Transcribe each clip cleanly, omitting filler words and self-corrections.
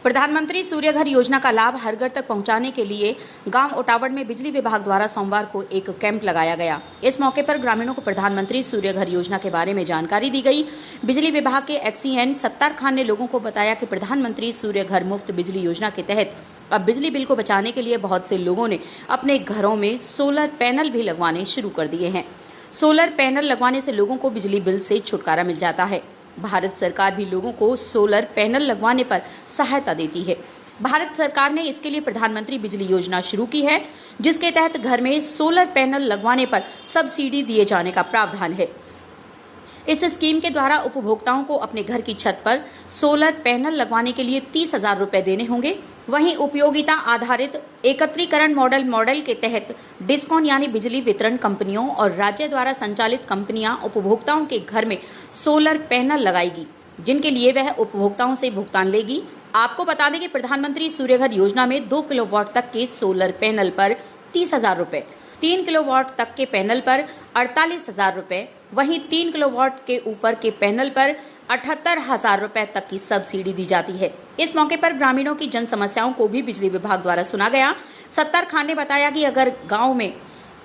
प्रधानमंत्री सूर्य घर योजना का लाभ हर घर तक पहुंचाने के लिए गांव ओटावड़ में बिजली विभाग द्वारा सोमवार को एक कैंप लगाया गया। इस मौके पर ग्रामीणों को प्रधानमंत्री सूर्य घर योजना के बारे में जानकारी दी गई। बिजली विभाग के एक्सीएन सत्तार खान ने लोगों को बताया कि प्रधानमंत्री सूर्य घर मुफ्त बिजली योजना के तहत अब बिजली बिल को बचाने के लिए बहुत से लोगों ने अपने घरों में सोलर पैनल भी लगवाने शुरू कर दिए हैं। सोलर पैनल लगवाने से लोगों को बिजली बिल से छुटकारा मिल जाता है। भारत सरकार भी लोगों को सोलर पैनल लगवाने पर सहायता देती है। भारत सरकार ने इसके लिए प्रधानमंत्री बिजली योजना शुरू की है, जिसके तहत घर में सोलर पैनल लगवाने पर सब्सिडी दिए जाने का प्रावधान है। इस स्कीम के द्वारा उपभोक्ताओं को अपने घर की छत पर सोलर पैनल लगवाने के लिए 30,000 रुपए देने होंगे। वहीं उपयोगिता आधारित एकत्रीकरण मॉडल के तहत डिस्कॉन यानी बिजली वितरण कंपनियों और राज्य द्वारा संचालित कंपनियां उपभोक्ताओं के घर में सोलर पैनल लगाएगी, जिनके लिए वह उपभोक्ताओं से भुगतान लेगी। आपको बता दें कि प्रधानमंत्री सूर्य घर योजना में 2 किलोवाट तक के सोलर पैनल पर 30,000 रुपए, 3 किलोवाट तक के पैनल पर 48,000 रुपए, वहीं 3 किलोवाट के ऊपर के पैनल पर 78,000 रुपए तक की सब्सिडी दी जाती है। इस मौके पर ग्रामीणों की जन समस्याओं को भी बिजली विभाग द्वारा सुना गया। सत्तार खान ने बताया कि अगर गांव में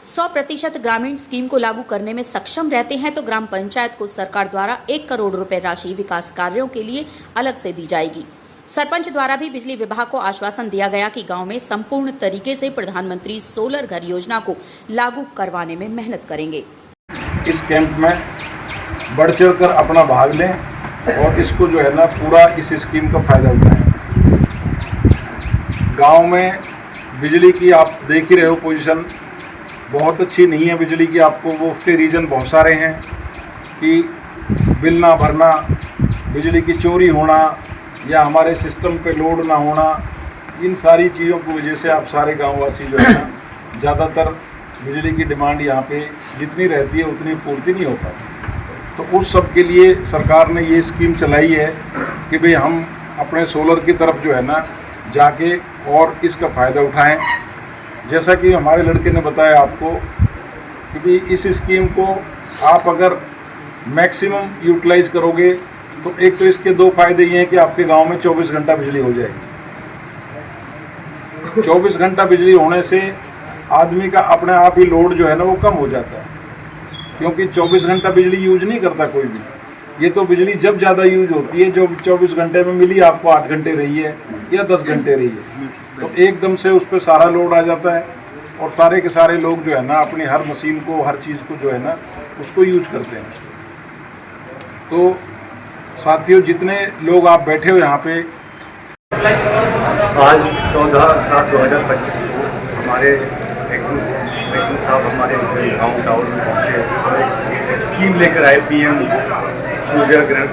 100% ग्रामीण स्कीम को लागू करने में सक्षम रहते हैं तो ग्राम पंचायत को सरकार द्वारा 1 करोड़ रुपए राशि विकास कार्यों के लिए अलग से दी जाएगी। सरपंच द्वारा भी बिजली विभाग को आश्वासन दिया गया कि गांव में संपूर्ण तरीके से प्रधानमंत्री सोलर घर योजना को लागू करवाने में मेहनत करेंगे। इस कैंप में बढ़ चढ़कर अपना भाग लें और इसको जो है ना पूरा इस स्कीम का फायदा उठाएं। गांव में बिजली की आप देख ही रहे हो पोजीशन बहुत अच्छी नहीं है बिजली की। आपको वो उसके रीज़न बहुत सारे हैं कि बिल ना भरना, बिजली की चोरी होना या हमारे सिस्टम पे लोड ना होना, इन सारी चीज़ों की वजह से आप सारे गाँववासी जो है ना ज़्यादातर बिजली की डिमांड यहाँ पे जितनी रहती है उतनी पूर्ति नहीं हो पाती। तो उस सब के लिए सरकार ने ये स्कीम चलाई है कि भाई हम अपने सोलर की तरफ जो है ना जाके और इसका फ़ायदा उठाएं। जैसा कि हमारे लड़के ने बताया आपको, क्योंकि इस स्कीम को आप अगर मैक्सिमम यूटिलाइज करोगे तो एक तो इसके 2 फायदे ये हैं कि आपके गांव में 24 घंटा बिजली हो जाएगी। 24 घंटा बिजली होने से आदमी का अपने आप ही लोड जो है ना वो कम हो जाता है, क्योंकि 24 घंटा बिजली यूज नहीं करता कोई भी। ये तो बिजली जब ज़्यादा यूज होती है, जो 24 घंटे में मिली आपको 8 घंटे रही है या 10 घंटे रही है, तो एकदम से उस पर सारा लोड आ जाता है और सारे के सारे लोग जो है ना अपनी हर मशीन को, हर चीज़ को जो है ना उसको यूज करते हैं। तो साथियों, जितने लोग आप बैठे हो यहाँ पे, आज 14/7/2025 को हमारे एक्शन साहब हमारे गाँव टाउन में पहुँचे, स्कीम लेकर आए। PM सूर्य घर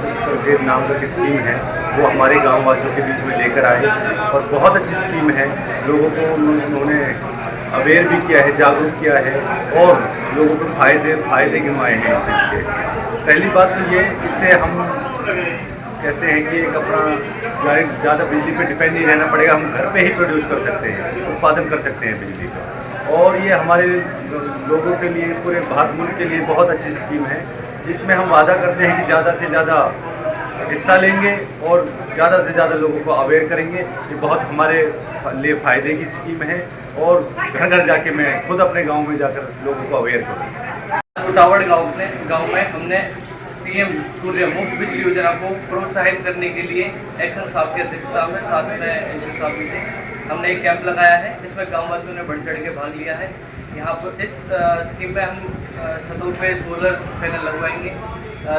के नाम का स्कीम है, वो हमारे गाँव वासियों के बीच में लेकर आए और बहुत अच्छी स्कीम है। लोगों को उन्होंने अवेयर भी किया है, जागरूक किया है और लोगों को फ़ायदे गिनवाए हैं इस चीज़ के। पहली बात तो ये, इससे हम कहते हैं कि एक अपना ज़्यादा बिजली पे डिपेंड नहीं रहना पड़ेगा, हम घर पे ही प्रोड्यूस कर सकते हैं, उत्पादन कर सकते हैं बिजली का। और ये हमारे लोगों के लिए, पूरे भारत मुल्क के लिए बहुत अच्छी स्कीम है। इसमें हम वादा करते हैं कि ज़्यादा से ज़्यादा हिस्सा लेंगे और ज़्यादा से ज़्यादा लोगों को अवेयर करेंगे। ये बहुत हमारे लिए फ़ायदे की स्कीम है और घर घर जाके मैं खुद अपने गाँव में जाकर लोगों को अवेयर करूँगा। ओटावड़ गाँव में हमने PM सूर्य मुफ्त बिजली योजना को प्रोत्साहित करने के लिए एक्शन साहब की अध्यक्षता में, साथ में इंजीनियर साहब भी थे, हमने एक कैंप लगाया है। इसमें गाँववासियों ने बढ़ चढ़ के भाग लिया है। यहाँ पर इस स्कीम में हम छतों पे सोलर पैनल लगवाएंगे,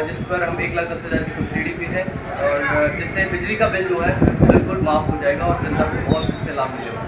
जिस पर हम 1,10,000 की सब्सिडी भी है और जिससे बिजली का बिल जो है बिल्कुल माफ़ हो जाएगा और जनता को बहुत इससे लाभ मिलेगा।